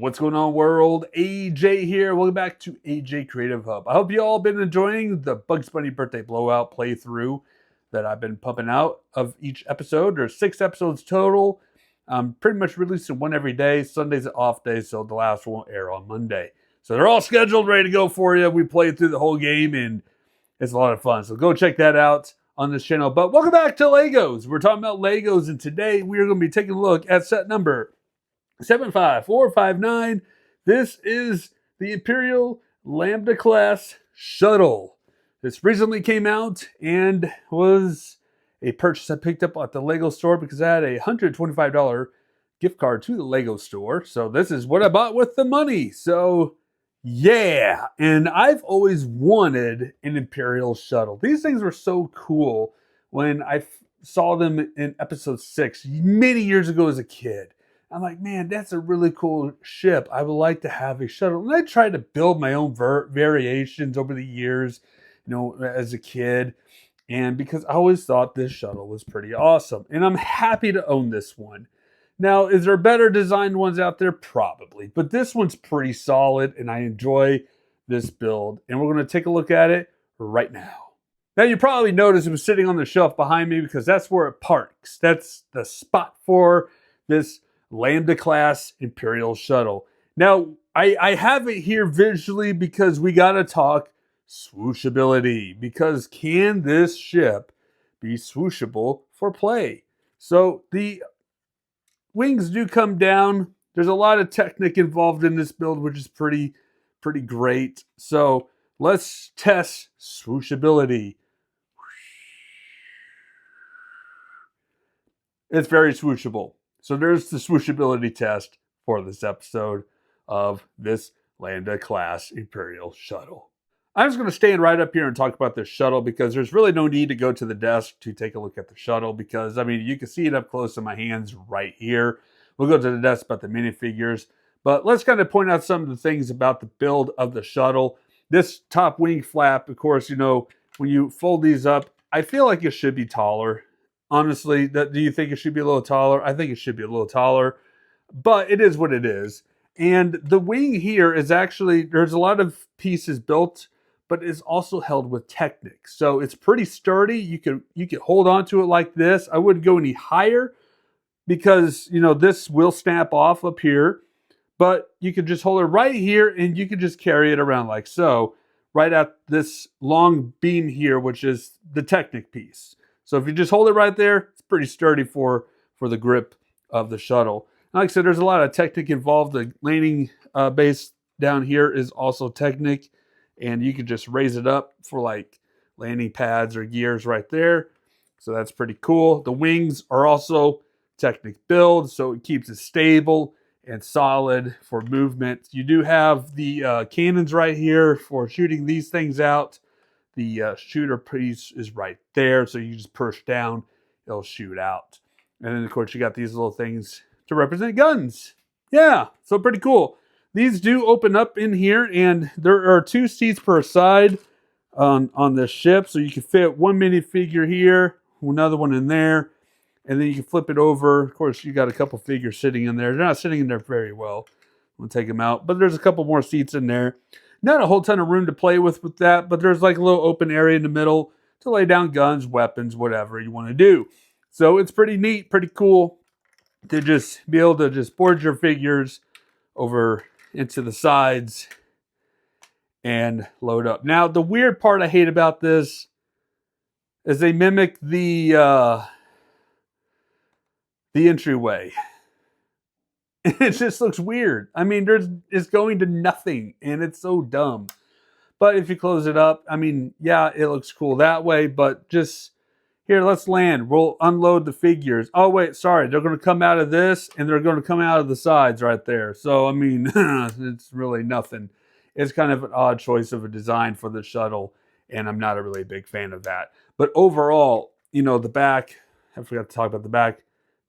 What's going on, world? AJ here. Welcome back to AJ Creative Hub. I hope you all been enjoying the Bugs Bunny birthday blowout playthrough that I've been pumping out of each episode. There's 6 episodes total. I'm pretty much releasing one every day. Sunday's an off day, so the last one will air on Monday. So they're all scheduled, ready to go for you. We played through the whole game, and it's a lot of fun. So go check that out on this channel. But welcome back to Legos. We're talking about Legos, and today we are going to be taking a look at set number 75459. This is the Imperial Lambda-Class Shuttle. This recently came out and was a purchase I picked up at the Lego store because I had a $125 gift card to the Lego store. So this is what I bought with the money. So yeah, and I've always wanted an Imperial Shuttle. These things were so cool when I saw them in episode 6 many years ago as a kid. I'm like, man, that's a really cool ship. I would like to have a shuttle. And I tried to build my own variations over the years, as a kid. And because I always thought this shuttle was pretty awesome. And I'm happy to own this one. Now, is there better designed ones out there? Probably. But this one's pretty solid, and I enjoy this build. And we're going to take a look at it right now. Now, you probably noticed it was sitting on the shelf behind me because that's where it parks. That's the spot for this Lambda-Class Imperial Shuttle. Now, I have it here visually because we got to talk swooshability. Because can this ship be swooshable for play? So the wings do come down. There's a lot of technique involved in this build, which is pretty great. So let's test swooshability. It's very swooshable. So there's the swooshability test for this episode of this Lambda-Class Imperial Shuttle. I'm just going to stand right up here and talk about this shuttle because there's really no need to go to the desk to take a look at the shuttle because, you can see it up close in my hands right here. We'll go to the desk about the minifigures. But let's kind of point out some of the things about the build of the shuttle. This top wing flap, of course, when you fold these up, I feel like it should be taller. Honestly, do you think it should be a little taller? I think it should be a little taller, but it is what it is. And the wing here is actually, there's a lot of pieces built, but it's also held with Technic. So it's pretty sturdy. You could hold on to it like this. I wouldn't go any higher because, this will snap off up here, but you could just hold it right here and you could just carry it around like so, right at this long beam here, which is the Technic piece. So if you just hold it right there, it's pretty sturdy for the grip of the shuttle. Like I said, there's a lot of Technic involved. The landing base down here is also Technic, and you can just raise it up for like landing pads or gears right there. So that's pretty cool. The wings are also Technic build, so it keeps it stable and solid for movement. You do have the cannons right here for shooting these things out. The shooter piece is right there, so you just push down, it'll shoot out. And then, of course, you got these little things to represent guns. Yeah, so pretty cool. These do open up in here, and there are 2 seats per side on this ship, so you can fit one minifigure here, another one in there, and then you can flip it over. Of course, you got a couple figures sitting in there. They're not sitting in there very well. We'll take them out, but there's a couple more seats in there. Not a whole ton of room to play with that, but there's like a little open area in the middle to lay down guns, weapons, whatever you want to do. So it's pretty neat, pretty cool to just be able to just board your figures over into the sides and load up. Now, the weird part I hate about this is they mimic the entryway. It just looks weird. It's going to nothing, and it's so dumb. But if you close it up, yeah, it looks cool that way. But just, here, let's land. We'll unload the figures. Oh, wait, sorry. They're going to come out of this, and they're going to come out of the sides right there. So, it's really nothing. It's kind of an odd choice of a design for the shuttle, and I'm not a really big fan of that. But overall, the back, I forgot to talk about the back.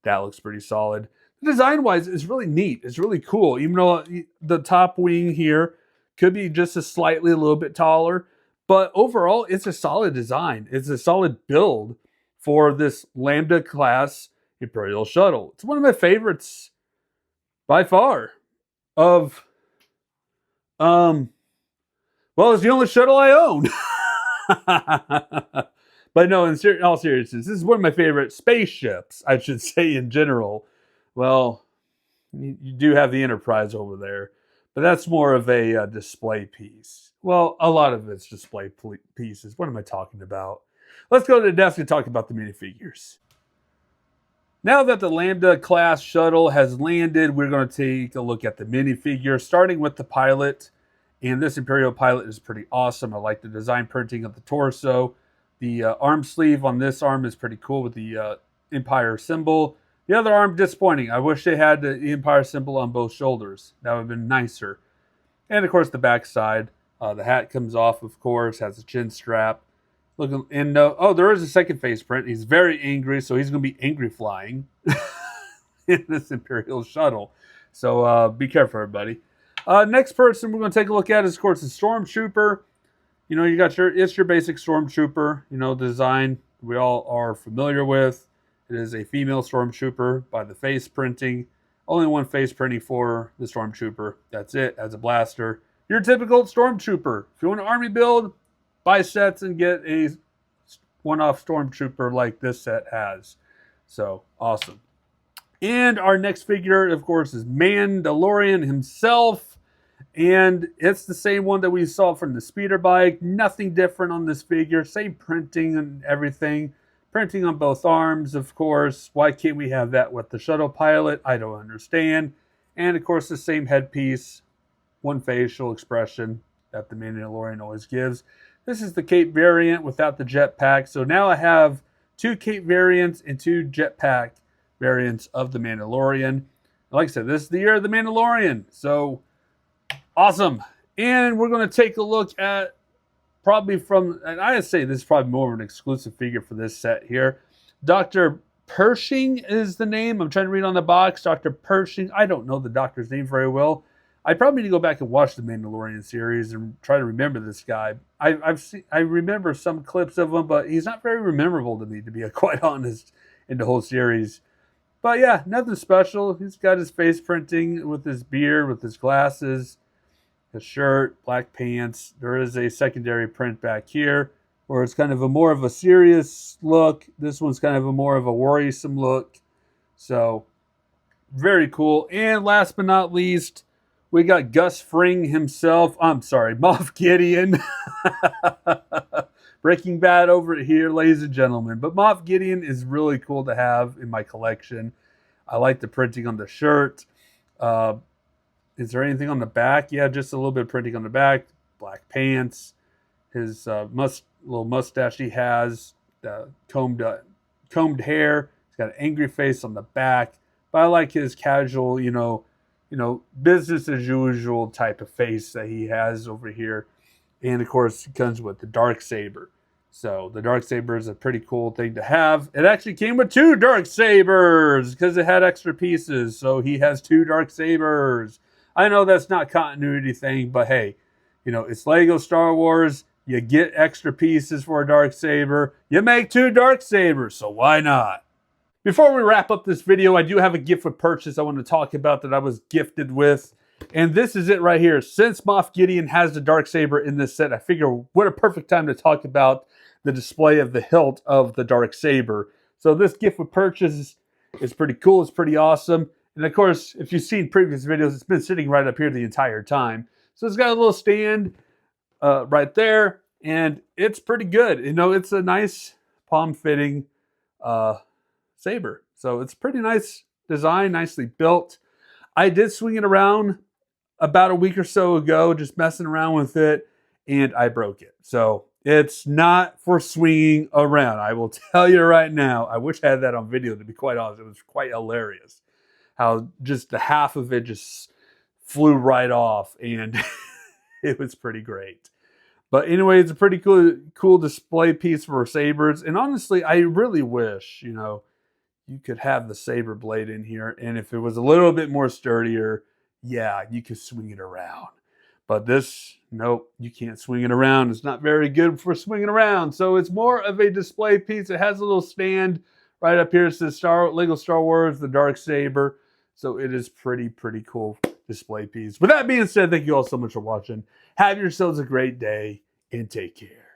That looks pretty solid. Design-wise, it's really neat. It's really cool. Even though the top wing here could be just a little bit taller. But overall, it's a solid design. It's a solid build for this Lambda-Class Imperial Shuttle. It's one of my favorites by far. of, well, it's the only shuttle I own. But no, in all seriousness, this is one of my favorite spaceships, I should say, in general. Well, you do have the Enterprise over there, but that's more of a display piece. Well, a lot of it's display pieces. What am I talking about? Let's go to the desk and talk about the minifigures. Now that the Lambda-Class Shuttle has landed, we're going to take a look at the minifigure, starting with the pilot. And this Imperial pilot is pretty awesome. I like the design printing of the torso. The arm sleeve on this arm is pretty cool with the Empire symbol. The other arm, disappointing. I wish they had the Empire symbol on both shoulders. That would have been nicer. And of course, the back side. The hat comes off, of course, has a chin strap. Looking, and oh, there is a second face print. He's very angry, so he's going to be angry flying in this Imperial shuttle. So be careful, everybody. Next person we're going to take a look at is, of course, the Stormtrooper. You know, it's your basic Stormtrooper. You know, design we all are familiar with. It is a female Stormtrooper by the face printing. Only one face printing for the Stormtrooper. That's it. As a blaster, your typical Stormtrooper. If you want an army build, buy sets and get a one-off Stormtrooper like this set has. So, awesome. And our next figure, of course, is Mandalorian himself. And it's the same one that we saw from the speeder bike. Nothing different on this figure. Same printing and everything. Printing on both arms, of course. Why can't we have that with the shuttle pilot? I don't understand. And, of course, the same headpiece. One facial expression that the Mandalorian always gives. This is the Cape variant without the jetpack. So now I have 2 Cape variants and 2 jetpack variants of the Mandalorian. Like I said, this is the year of the Mandalorian. So awesome. And we're going to take a look at probably from, and I say this is probably more of an exclusive figure for this set here. Dr. Pershing is the name. I'm trying to read on the box. Dr. Pershing. I don't know the doctor's name very well. I probably need to go back and watch the Mandalorian series and try to remember this guy. I remember some clips of him, but he's not very memorable to me, to be quite honest, in the whole series. But yeah, nothing special. He's got his face printing with his beard, with his glasses, his shirt, black pants. There is a secondary print back here where it's kind of a more of a serious look. This one's kind of a more of a worrisome look. So very cool. And last but not least, we got Gus Fring himself. I'm sorry, Moff Gideon. Breaking Bad over here, ladies and gentlemen. But Moff Gideon is really cool to have in my collection. I like the printing on the shirt. Is there anything on the back? Yeah, just a little bit of printing on the back. Black pants. His little mustache he has. Combed hair. He's got an angry face on the back. But I like his casual, business as usual type of face that he has over here. And of course, it comes with the Darksaber. So the Darksaber is a pretty cool thing to have. It actually came with 2 Darksabers because it had extra pieces. So he has 2 Darksabers. I know that's not continuity thing, but hey, it's Lego Star Wars. You get extra pieces for a Darksaber. You make 2 Darksabers, so why not? Before we wrap up this video, I do have a gift with purchase I want to talk about that I was gifted with. And this is it right here. Since Moff Gideon has the Darksaber in this set, I figure what a perfect time to talk about the display of the hilt of the Darksaber. So this gift with purchase is pretty cool. It's pretty awesome. And of course, if you've seen previous videos, it's been sitting right up here the entire time. So it's got a little stand right there. And it's pretty good. It's a nice palm-fitting saber. So it's pretty nice design, nicely built. I did swing it around about a week or so ago, just messing around with it, and I broke it. So it's not for swinging around. I will tell you right now. I wish I had that on video, to be quite honest. It was quite hilarious how just the half of it just flew right off, and it was pretty great. But anyway, it's a pretty cool display piece for sabers. And honestly, I really wish, you could have the saber blade in here. And if it was a little bit more sturdier, yeah, you could swing it around. But this, nope, you can't swing it around. It's not very good for swinging around. So it's more of a display piece. It has a little stand right up here. It says Lego Star Wars, the Darksaber. So it is pretty cool display piece. With that being said, thank you all so much for watching. Have yourselves a great day and take care.